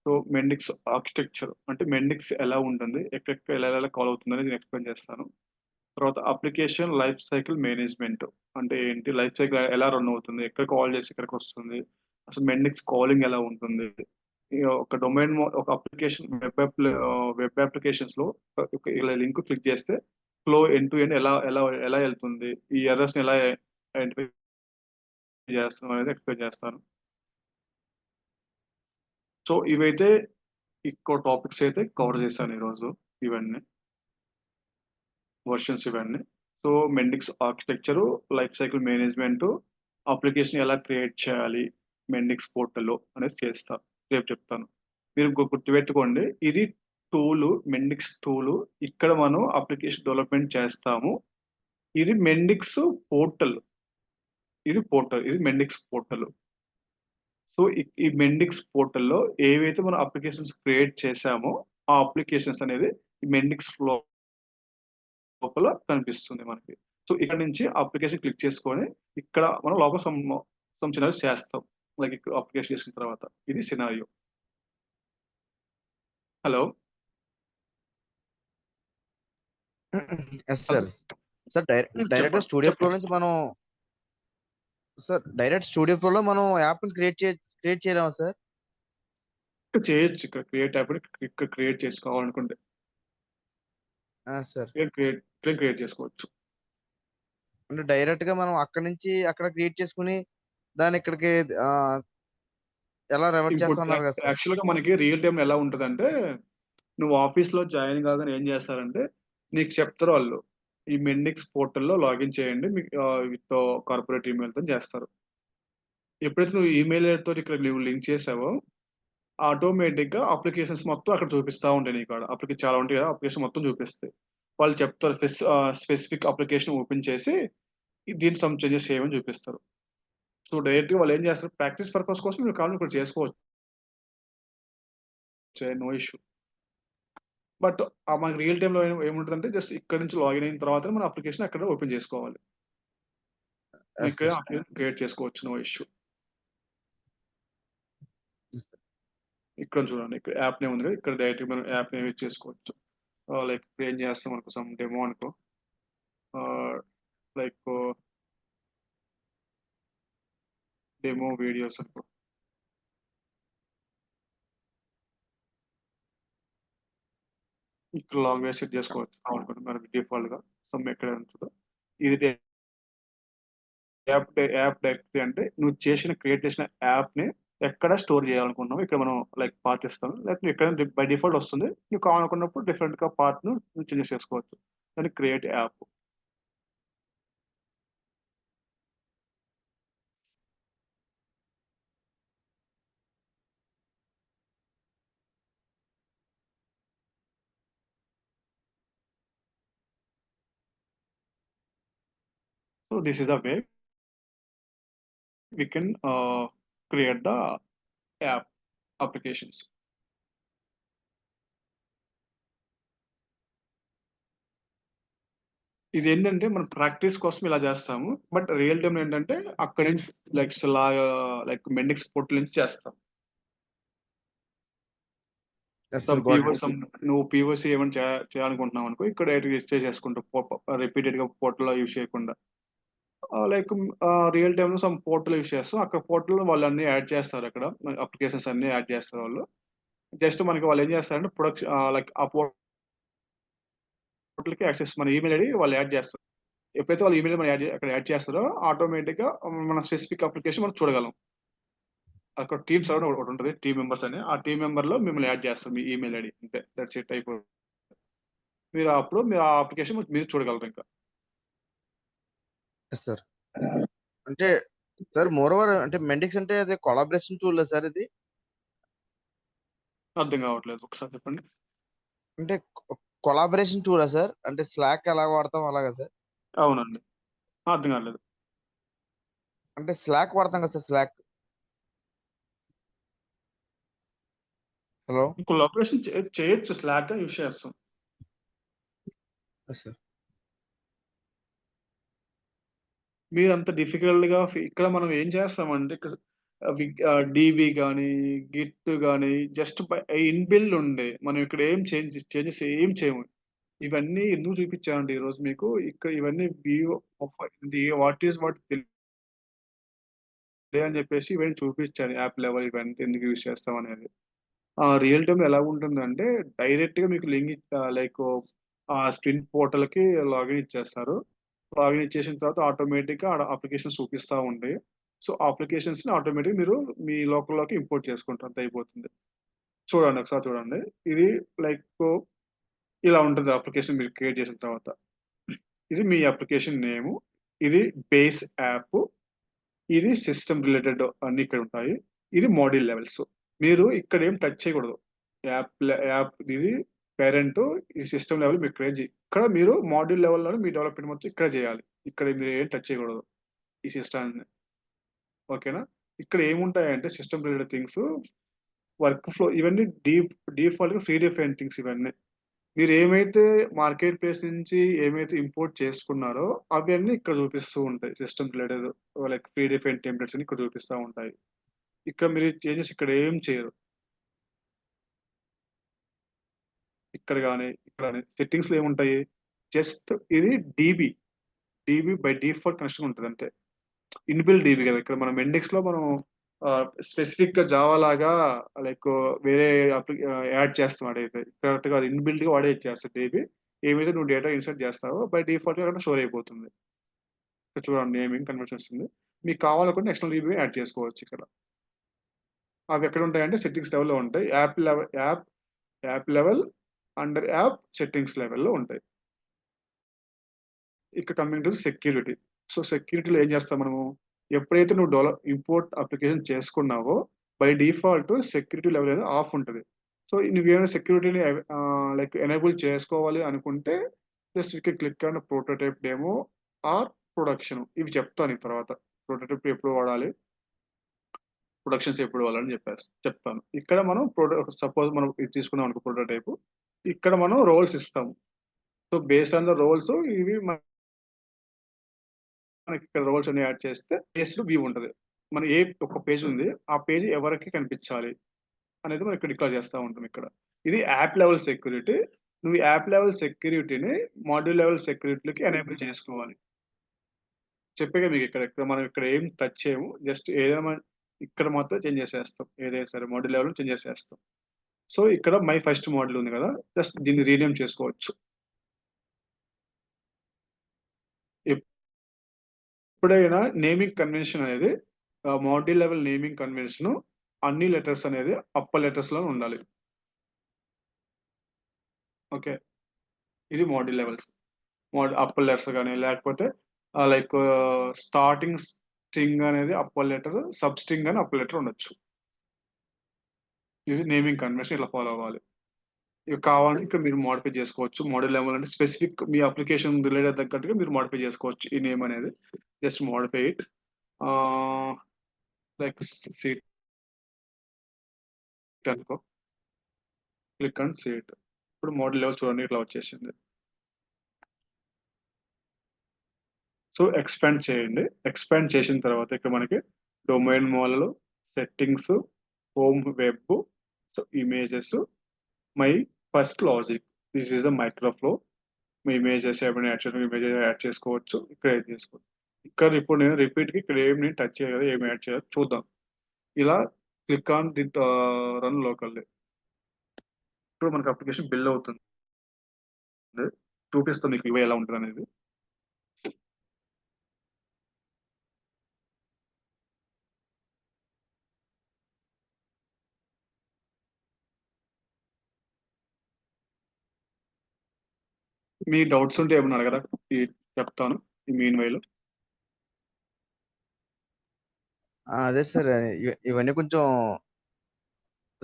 So Mendix architecture అంటే మెండిక్స్ ఎలా ఉంటుంది? ఎలా కాల్ అవుతుందనేది నేను ఎక్స్‌ప్లెయిన్ చేస్తాను. తర్వాత అప్లికేషన్ లైఫ్ సైకిల్ మేనేజ్‌మెంట్ అంటే ఏంటి? లైఫ్ సైకిల్ ఎలా రన్ అవుతుంది? ఎక్కడ కాల్ చేసి ఎక్కడికొస్తుంది? అసలు మెండిక్స్ కాలింగ్ ఎలా ఉంటుంది? ఒక ఒక అప్లికేషన్ వెబ్ అప్లికేషన్స్‌లో ఇలా లింక్ క్లిక్ చేస్తే ఫ్లో ఎండ్ టు ఎండ్ ఎలా ఎళ్తుంది? ఈ ఎర్రర్స్‌ని ఎలా ఐడెంటిఫై చేస్తున్నాం అనేది ఎక్స్‌ప్లెయిన్ చేస్తాను. సో ఇవైతే ఎక్కువ టాపిక్స్ అయితే కవర్ చేశాను ఈరోజు. ఇవన్నీ వర్షన్స్ ఇవన్నీ. So Mendix architecture, life cycle management, application ఎలా క్రియేట్ చేయాలి మెండిక్స్ పోర్టల్లో అనేది చేస్తా, రేపు చెప్తాను. మీరు గుర్తుపెట్టుకోండి, ఇది టూల్, మెండిక్స్ టూల్. ఇక్కడ మనం అప్లికేషన్ డెవలప్మెంట్ చేస్తాము. ఇది మెండిక్స్ పోర్టల్, ఇది మెండిక్స్ పోర్టల్. సో ఈ మెండిక్స్ పోర్టల్లో ఏవైతే మనం అప్లికేషన్స్ క్రియేట్ చేసామో ఆ అప్లికేషన్స్ అనేది ఈ మెండిక్స్ లోపల కనిపిస్తుంది మనకి. సో ఇక్కడ నుంచి అప్లికేషన్ క్లిక్ చేసుకొని ఇక్కడ మనం లోపల సమ్ సినారియో చేస్తాం. లైక్ అప్లికేషన్ చేసిన తర్వాత ఇది scenario. Hello yes sir. Sir direct studio pro నుంచి మనం డైరెక్ట్ స్టూడియో ప్రో లో మనం యాప్ క్రియేట్ చేయలేమా సార్? ఇక్కడ చేయొచ్చు, ఇక్కడ క్రియేట్ యాప్ ఇక్కడ క్రియేట్ చేసుకోవాలనుకుంటే సార్ క్రియేట్ చేసుకోవచ్చు. అంటే డైరెక్ట్ గా మనం అక్కడ నుంచి అక్కడ క్రియేట్ చేసుకుని దాన్ని ఇక్కడికి ఎలా రివర్ట్ చేస్తున్నారు కదా సార్? యాక్చువల్ గా మనకి రియల్ టైం ఎలా ఉంటదంటే, నువ్వు ఆఫీస్ లో జాయిన్ కాగానే ఏం చేస్తారంటే నీకు చెప్తారు వాళ్ళు, ఈ మెండిక్స్ పోర్టల్లో లాగిన్ చేయండి, మీకు విత్ కార్పొరేట్ ఈమెయిల్ తో చేస్తారు. ఎప్పుడైతే నువ్వు ఈమెయిల్ తోటి ఇక్కడ నువ్వు లింక్ చేసావో ఆటోమేటిక్ గా అప్లికేషన్స్ మొత్తం అక్కడ చూపిస్తా ఉంటాయి. నీకు అప్లికేషన్ చాలా ఉంటాయి కదా, అప్లికేషన్ మొత్తం చూపిస్తాయి. వాళ్ళు చెప్తారు స్పెసిఫిక్ అప్లికేషన్ ఓపెన్ చేసి దీన్ని సమ్ చేంజెస్ చేయమని చూపిస్తారు. సో డైరెక్ట్ గా వాళ్ళు ఏం చేస్తారు, ప్రాక్టీస్ పర్పస్ కోసం మీరు కావాలి ఇక్కడ చేసుకోవచ్చు, నో ఇష్యూ. బట్ మనకి రియల్ టైంలో ఏముంటుందంటే జస్ట్ ఇక్కడ నుంచి లాగిన్ అయిన తర్వాత మన అప్లికేషన్ అక్కడ ఓపెన్ చేసుకోవాలి, ఇక్కడ క్రియేట్ చేసుకోవచ్చు, నో ఇష్యూ. ఇక్కడ చూడండి, ఇక్కడ యాప్ నేమ్ ఉంది కదా, ఇక్కడ డైరెక్ట్ మనం యాప్ నేమ్ యూజ్ చేసుకోవచ్చు. లైక్ ఏం చేస్తాం అనుకో, సమ్ డెమో అనుకో, లైక్ డెమో వీడియోస్ అనుకో. ఇక్కడ లాంగ్వేజ్ సెట్ చేసుకోవచ్చు అనుకోండి మనకి డిఫాల్ట్ గా. సమ్ ఎక్కడ ఉంటుందో ఇది యాప్ డైరెక్టరీ అంటే నువ్వు క్రియేట్ చేసిన యాప్ ని ఎక్కడ స్టోర్ చేయాలనుకున్నావు ఇక్కడ మనం లైక్ పాత్ ఇస్తాం, లేకపోతే ఇక్కడ బై డిఫాల్ట్ వస్తుంది, నువ్వు కావాలనుకున్నప్పుడు డిఫరెంట్ గా పాత్ ను చేంజ్ చేసుకోవచ్చు. దాన్ని create app. So this is the way we can create the app applications. ఇది ఏంటంటే మనం ప్రాక్టీస్ కోసం ఇలా చేస్తాము, బట్ రియల్ టైం ఏంటంటే అక్కడి నుంచి లైక్ మెండిక్స్ పోర్టల్ నుంచి చేస్తాం. నువ్వు పీఓసి ఏమైనా చేయాలనుకుంటున్నావు అనుకో, ఇక్కడ చేసుకుంటావు రిపీటెడ్ గా పోర్టల్ యూజ్ చేయకుండా. లైక్ రియల్ టైమ్ లో సమ్ పోర్టల్ యూజ్ చేస్తాం, అక్కడ పోర్టల్ వాళ్ళు అన్ని యాడ్ చేస్తారు, అక్కడ అప్లికేషన్స్ అన్ని యాడ్ చేస్తారు వాళ్ళు. జస్ట్ మనకి వాళ్ళు ఏం చేస్తారంటే ప్రొడక్షన్ లైక్ ఆ పోర్టల్ కి యాక్సెస్ మన ఈమెయిల్ ఐడి వాళ్ళు యాడ్ చేస్తారు. ఎప్పుడైతే వాళ్ళు ఈమెయిల్ మనం అక్కడ యాడ్ చేస్తారో ఆటోమేటిక్ గా మన స్పెసిఫిక్ అప్లికేషన్ మనం చూడగలం. అక్కడ టీమ్స్ ఒకటి ఉంటుంది, టీమ్ మెంబర్స్ అని, ఆ టీమ్ మెంబర్ లో మిమ్మల్ని యాడ్ చేస్తాం మీ ఈమెయిల్ ఐడి, అంతే, దట్స్ ఇట్, అయిపోతుంది. మీరు అప్పుడు మీరు ఆ అప్లికేషన్ మీరు చూడగలరు ఇంకా. సార్ అంటే సార్ మోర్ ఓవర్ అంటే మెండిక్స్ అంటే అది కొలాబరేషన్ టూల్ సార్ ఇది? అర్థం కావట్లేదు, ఒకసారి చెప్పండి. అంటే కొలాబరేషన్ టూలా సార్? అంటే స్లాక్ ఎలా వాడతాం అలాగా సార్? అవునండి, అర్థం కాలేదు. అంటే స్లాక్ వాడతాం కదా సార్, స్లాక్. హలో, కొలాబరేషన్ చేయొచ్చు, స్లాక్ యూజ్ చేస్తాం. సార్ మీరు అంత డిఫికల్ట్ గా ఇక్కడ మనం ఏం చేస్తామంటే డిబి కానీ గిట్ కానీ జస్ట్ ఇన్బిల్డ్ ఉండే, మనం ఇక్కడ ఏం చేంజెస్ ఏం చేయము. ఇవన్నీ ఎందుకు చూపించామండి ఈరోజు మీకు, ఇక్కడ ఇవన్నీ వాట్ అని చెప్పేసి ఇవన్నీ చూపించాను, యాప్ లెవెల్ ఇవన్నీ ఎందుకు యూజ్ చేస్తాం అనేది. రియల్ టైమ్ ఎలా ఉంటుందంటే డైరెక్ట్ గా మీకు లింక్ లైక్ ఆ స్ప్రింట్ పోర్టల్ కి లాగిన్ ఇచ్చేస్తారు. లాగిన్ ఇచ్చేసిన తర్వాత ఆటోమేటిక్ గా అప్లికేషన్ చూపిస్తూ ఉంటాయి. సో అప్లికేషన్స్ని ఆటోమేటిక్ మీరు మీ లోకల్లోకి ఇంపోర్ట్ చేసుకుంటారు, అంత అయిపోతుంది. చూడండి ఒకసారి చూడండి. ఇది లైక్ ఇలా ఉంటుంది అప్లికేషన్ మీరు క్రియేట్ చేసిన తర్వాత. ఇది మీ అప్లికేషన్ నేము, ఇది బేస్ యాప్, ఇది సిస్టమ్ రిలేటెడ్ అన్ని ఇక్కడ ఉంటాయి. ఇది మోడ్యూల్ లెవెల్స్. మీరు ఇక్కడ ఏం టచ్ చేయకూడదు. యాప్ ఇది పేరెంట్, ఈ సిస్టమ్ లెవెల్ మీరు క్రియేట్ ఇక్కడ మీరు మాడ్యూల్ లెవెల్లోనే మీ డెవలప్మెంట్ మొత్తం ఇక్కడ చేయాలి. ఇక్కడ మీరు ఏం టచ్ చేయకూడదు ఈ సిస్టమ్ని. ఓకేనా? ఇక్కడ ఏముంటాయంటే system related things, work flow, ఇవన్నీ డిఫాల్ట్గా ఫ్రీ డిఫైన్ థింగ్స్. ఇవన్నీ మీరు ఏమైతే మార్కెట్ ప్లేస్ నుంచి ఏమైతే ఇంపోర్ట్ చేసుకున్నారో అవన్నీ ఇక్కడ చూపిస్తూ ఉంటాయి. System related like pre define templates అని ఇక్కడ చూపిస్తూ ఉంటాయి. ఇక్కడ మీరు చేంజెస్ ఇక్కడ ఏం చేయరు. ఇక్కడ కానీ ఇక్కడ సెట్టింగ్స్ లో ఏముంటాయి, జస్ట్ ఇది డీబీ బై డిఫాల్ట్ కనెక్షన్ ఉంటుంది అంతే. ఇన్బిల్డ్ డీబీ కదా. ఇక్కడ మనం ఇండెక్స్ లో మనం స్పెసిఫిక్ గా జావా లాగా లైక్ వేరే యాడ్ చేస్తాం. అడైతే కరెక్ట్ గా ఇన్బిల్డ్ గా వాడే ఇచ్చేస్తాడు డీబీ. ఏమైతే నువ్వు డేటా ఇన్సర్ట్ చేస్తావో బై డిఫాల్ట్ గా స్టోర్ అయిపోతుంది. ఇక్కడ చూడండి నేమింగ్ కన్వర్షన్ వస్తుంది. మీకు కావాలనుకుంటే ఎక్స్టర్నల్ డీబీ యాడ్ చేసుకోవచ్చు. ఇక్కడ అవి ఎక్కడ ఉంటాయంటే సెట్టింగ్స్ లెవెల్లో ఉంటాయి. App level under app settings లెవెల్లో ఉంటాయి. ఇక్కడ కమింగ్ టు సెక్యూరిటీ. సో సెక్యూరిటీలో ఏం చేస్తాం మనము, ఎప్పుడైతే నువ్వు ఇంపోర్ట్ అప్లికేషన్ చేసుకున్నావో బై డిఫాల్ట్ సెక్యూరిటీ లెవెల్ అనేది ఆఫ్ ఉంటుంది. సో నువ్వేమైనా సెక్యూరిటీని లైక్ ఎనేబుల్ చేసుకోవాలి అనుకుంటే జస్ట్ ఇక్కడ click on prototype demo or production. ఇవి చెప్తాను తర్వాత. ప్రోటోటైప్ ఎప్పుడు వాడాలి, ప్రొడక్షన్స్ ఎప్పుడు వాడాలని చెప్తాను. ఇక్కడ మనం సపోజ్ మనం ఇది తీసుకున్నాం అనుకో ప్రోటోటైప్, ఇక్కడ మనం రోల్స్ ఇస్తాము. So based on the roles ఇవి మనకి ఇక్కడ రోల్స్ అన్ని యాడ్ చేస్తే బేస్డ్ వ్యూ ఉంటుంది. మన ఏ ఒక పేజ్ ఉంది, ఆ పేజ్ ఎవరికి కనిపించాలి అనేది మనం ఇక్కడ డిక్లేర్ చేస్తూ ఉంటాం. ఇక్కడ ఇది యాప్ లెవెల్ సెక్యూరిటీ. నువ్వు యాప్ లెవెల్ సెక్యూరిటీని మాడ్యూల్ లెవెల్ సెక్యూరిటీకి ఎనేబుల్ చేసుకోవాలి. చెప్పేగా మీకు ఇక్కడ మనం ఇక్కడ ఏం టచ్ చేయము. జస్ట్ ఏదైనా ఇక్కడ మాత్రం చేంజ్ చేసేస్తాం. ఏదైనా సరే మాడ్యూల్ లెవెల్ చేంజ్ చేసేస్తాం. సో ఇక్కడ మై ఫస్ట్ మోడల్ ఉంది కదా, జస్ట్ దీన్ని రీనేమ్ చేసుకోవచ్చు. ఎప్పుడైనా నేమింగ్ కన్వెన్షన్ అనేది మాడ్యూల్ లెవెల్ నేమింగ్ కన్వెన్షన్ అన్ని లెటర్స్ అనేది అప్పర్ లెటర్స్ లో ఉండాలి. ఓకే, ఇది మాడ్యూల్ లెవెల్స్. అప్పర్ లెటర్స్ కానీ లేకపోతే లైక్ స్టార్టింగ్ స్ట్రింగ్ అనేది అప్పర్ లెటర్, సబ్ స్ట్రింగ్ అని అప్పర్ లెటర్ ఉండొచ్చు. ఇది నేమింగ్ కన్వెన్షన్, ఇలా ఫాలో అవ్వాలి. ఇవి కావాలంటే ఇక్కడ మీరు మోడిఫై చేసుకోవచ్చు. మోడల్ లెవెల్ అంటే స్పెసిఫిక్ మీ అప్లికేషన్ రిలేటెడ్ తగ్గట్టుగా మీరు మోడిఫై చేసుకోవచ్చు. ఈ నేమ్ అనేది just modify it like seat అనుకో, క్లిక్ అండ్ సీట్. ఇప్పుడు మోడల్ లెవెల్ చూడండి ఇట్లా వచ్చేసింది. సో ఎక్స్పాండ్ చేయండి. ఎక్స్పాండ్ చేసిన తర్వాత ఇక్కడ మనకి domain model, settings, home web, so images, my first logic, this is the microflow. మీ ఇమేజెస్ ఏమైనా ఇమేజెస్ యాడ్ చేసుకోవచ్చు. ఇక్కడ యాడ్ చేసుకోవచ్చు. ఇక్కడ ఇప్పుడు నేను రిపీట్కి ఇక్కడ నేను టచ్ చేయాలి, ఏమి యాడ్ చేయాలి చూద్దాం. ఇలా click on the run locally. ఇప్పుడు మనకి అప్లికేషన్ బిల్డ్ అవుతుంది. చూపిస్తాం మీకు ఇవి ఎలా ఉంటుంది అనేది. మీ డౌట్స్ ఉంటే ఏమన్నా అడగదా, చెప్తాను ఈ మీన్ వైలో. అదే సార్, ఇవన్నీ కొంచెం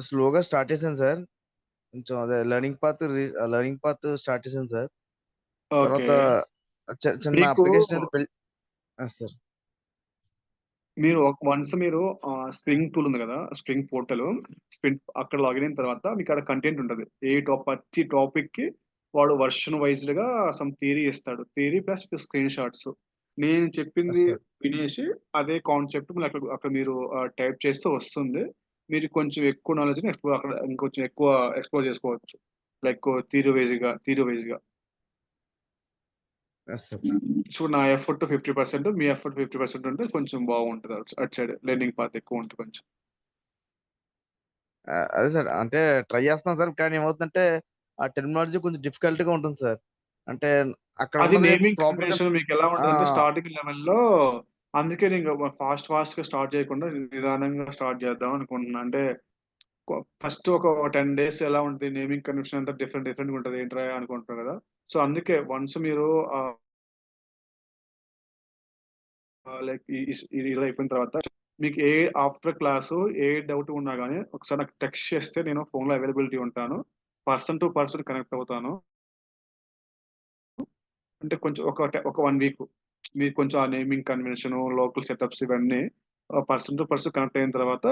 స్లోగా స్టార్ట్ చేశాను సార్. కొంచెం అదే లెర్నింగ్ పాత్ స్టార్ట్ చేశాను సార్. ఓకే, తర్వాత చిన్న మీకు అప్లికేషన్ అయితే బిల్డ్ సార్. మీరు వన్స్ మీరు స్ప్రింగ్ టూల్ ఉంది కదా, స్ప్రింగ్ పోర్టల్, అక్కడ లాగిన్ అయిన తర్వాత మీకు అక్కడ కంటెంట్ ఉంటుంది. ప్రతి టాపిక్ కి వాడు వర్షన్ వైజ్డ్ గా సమ్ థియరీ ఇస్తాడు. Theory plus screen shots. నేను చెప్పింది సార్ వినేసి అదే కాన్సెప్ట్ అక్కడ మీరు టైప్ చేస్తే వస్తుంది. మీరు కొంచెం ఎక్కువ నాలెడ్జ్ అక్కడ ఇంకొంచెం ఎక్కువ ఎక్స్ప్లోర్ చేసుకోవచ్చు. లైక్ థియరీ వైజ్ గా. సార్ సో నా ఎఫర్ట్ 50%, మీ ఎఫర్ట్ 50% ఉంటే కొంచెం బాగుంటుంది. అటు సైడ్ లెర్నింగ్ పాత్ ఎక్కువ ఉంటుంది కొంచెం. అదే సార్, అంటే ట్రై చేస్తున్నాం సార్. కానీ ఏమవుతుందంటే ఆ టెర్మినాలజీ కొంచెం డిఫికల్ట్ గా ఉంటుంది సార్. అంటే అక్కడ అది ఉన్నది నేమింగ్ ప్రాపర్ గా కన్వెన్షన్ మీకు ఎలా ఉంటుందంటే స్టార్టింగ్ లెవెల్లో అందుకే నేను ఫాస్ట్‌గా స్టార్ట్ చేయకుండా నిదానంగా స్టార్ట్ చేద్దాం అనుకుంటున్నా. అంటే ఫస్ట్ ఒక 10 డేస్ ఎలా ఉంటది నేమింగ్ కన్వెన్షన్ అంతా డిఫరెంట్‌గా ఉంటది. ఏంట్రా అనుకుంటారు కదా! సో, అందుకే వన్స్ మీరు లైక్ ఇది అయిపోయిన తర్వాత మీకు ఆఫ్టర్ క్లాసు ఏ డౌట్ ఉన్నా గాని ఒకసారి నాకు టెక్స్ట్ చేస్తే నేను ఫోన్‌లో అవైలబిలిటీ ఉంటాను. పర్సన్ టు పర్సన్ కనెక్ట్ అవుతాను. అంటే కొంచెం ఒక 1 వీక్ మీకు కొంచెం ఆ నేమింగ్ కన్వెన్షన్, లోకల్ సెటప్స్ ఇవన్నీ పర్సన్ టు పర్సన్ కనెక్ట్ అయిన తర్వాత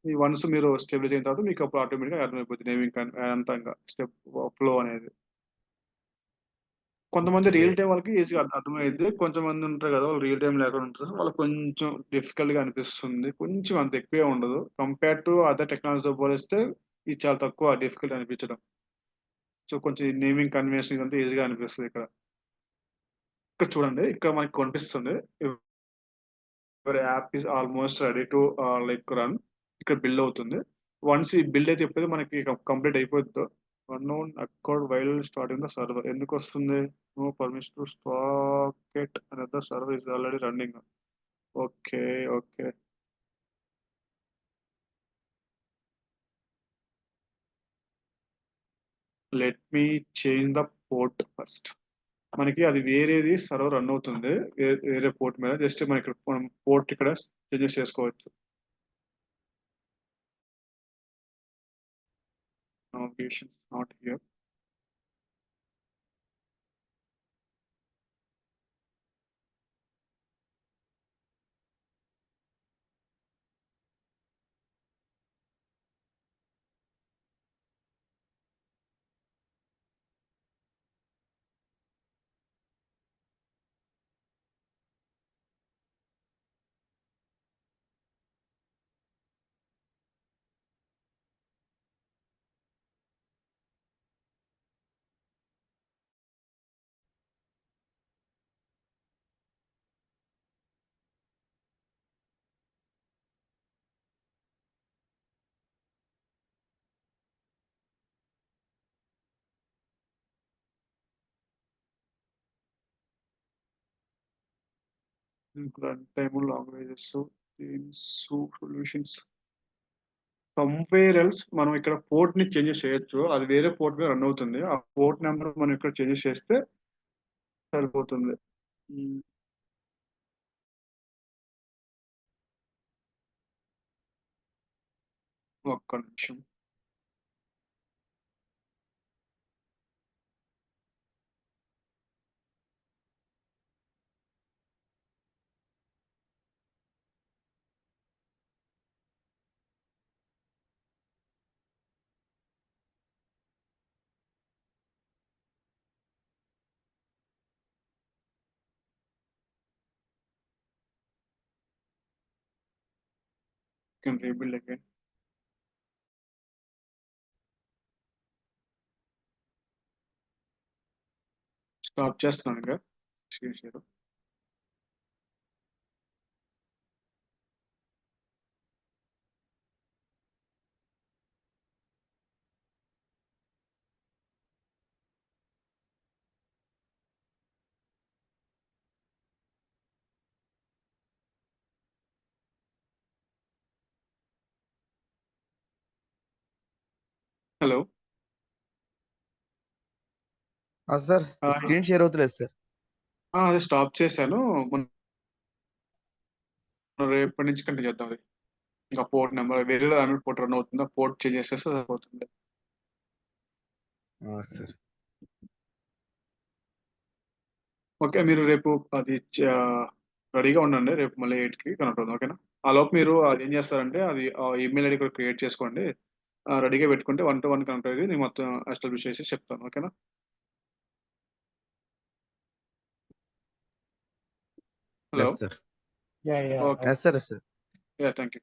వన్స్ మీరు స్టెబిలైజ్ అయిన తర్వాత మీకు అప్పుడు ఆటోమేటిక్‌గా అర్థమైపోద్ది నేమింగ్ అంతా ఇంగ స్టెప్ ఫ్లో అనేది. కొంతమంది ఓకే. రియల్ టైమ్ వాళ్ళకి ఈజీగా అర్థమైద్ది. కొంతమంది ఉంటారు కదా! వాళ్ళు రియల్ టైమ్ లేకుండా ఉంటారు. వాళ్ళకి కొంచెం డిఫికల్ట్‌గా అనిపిస్తుంది. కొంచెం అంత ఎక్కువేం ఉండదు. కంపేర్ టు అదర్ టెక్నాలజీతో పోలిస్తే ఇది చాలా తక్కువ డిఫికల్ట్ అనిపించడం. సో, కొంచెం నేమింగ్ కన్వెన్షన్ ఇదంతా ఈజీగా అనిపిస్తది ఇక్కడ. ఇక్కడ చూడండి ఇక్కడ మనకు కనిపిస్తుంది. Your app is almost ready to like run. ఇక్కడ బిల్డ్ అవుతుంది. వన్స్ ఈ బిల్డ్ అయితే ఎప్పుడైతే మనకి కంప్లీట్ అయిపోద్దో unknown account while starting the server ఎందుకొస్తుంది? No permission to stack it another server is already running. Okay. Okay. Let me change the port first. మనకి అది వేరేది సర్వర్ రన్ అవుతుంది. వేరే పోర్ట్ మీద జస్ట్ మనం పోర్ట్ ఇక్కడ చేంజెస్ చేసుకోవచ్చు. Navigation not here. Run time languages themes solutions somewhere else మనం ఇక్కడ పోర్ట్‌ని చేంజెస్ చేయొచ్చు. అది వేరే పోర్ట్ మీద రన్ అవుతుంది. ఆ పోర్ట్ నంబర్ మనం ఇక్కడ చేంజెస్ చేస్తే సరిపోతుంది. హ్మ్. ఒక్క నిమిషం. Can rebuild again. స్టాప్ చేస్తున్నాను ఇంక. Screen share. Hello. Sir hi. Screen share అవుతలేదు సార్. అదే స్టాప్ చేశాను. రేపటి నుంచి కంటిన్యూ చేద్దాం అది. ఇంకా పోర్ట్ నెంబర్ వేరే దాని పోర్ట్ రన్ అవుతుంది. ఆ పోర్ట్ చేంజ్ చేసేస్తే సరిపోతుంది. సార్. ఓకే. మీరు రేపు అది రెడీగా ఉండండి. రేపు మళ్ళీ 8కి కనెక్ట్ అవుదాం. ఓకేనా? ఆలోపు మీరు అది ఏం చేస్తారంటే అది ఈమెయిల్ ఐడీ కూడా క్రియేట్ చేసుకోండి. రెడీగా పెట్టుకుంటే 1 to 1 కనెక్ట్ అయ్యేది. నేను మొత్తం ఎస్టాబ్లిష్ చేసి చెప్తాను. ఓకేనా? Hello. Yes sir. Yeah! Yeah! Okay. Yes sir. Yes sir. Yeah! Thank you.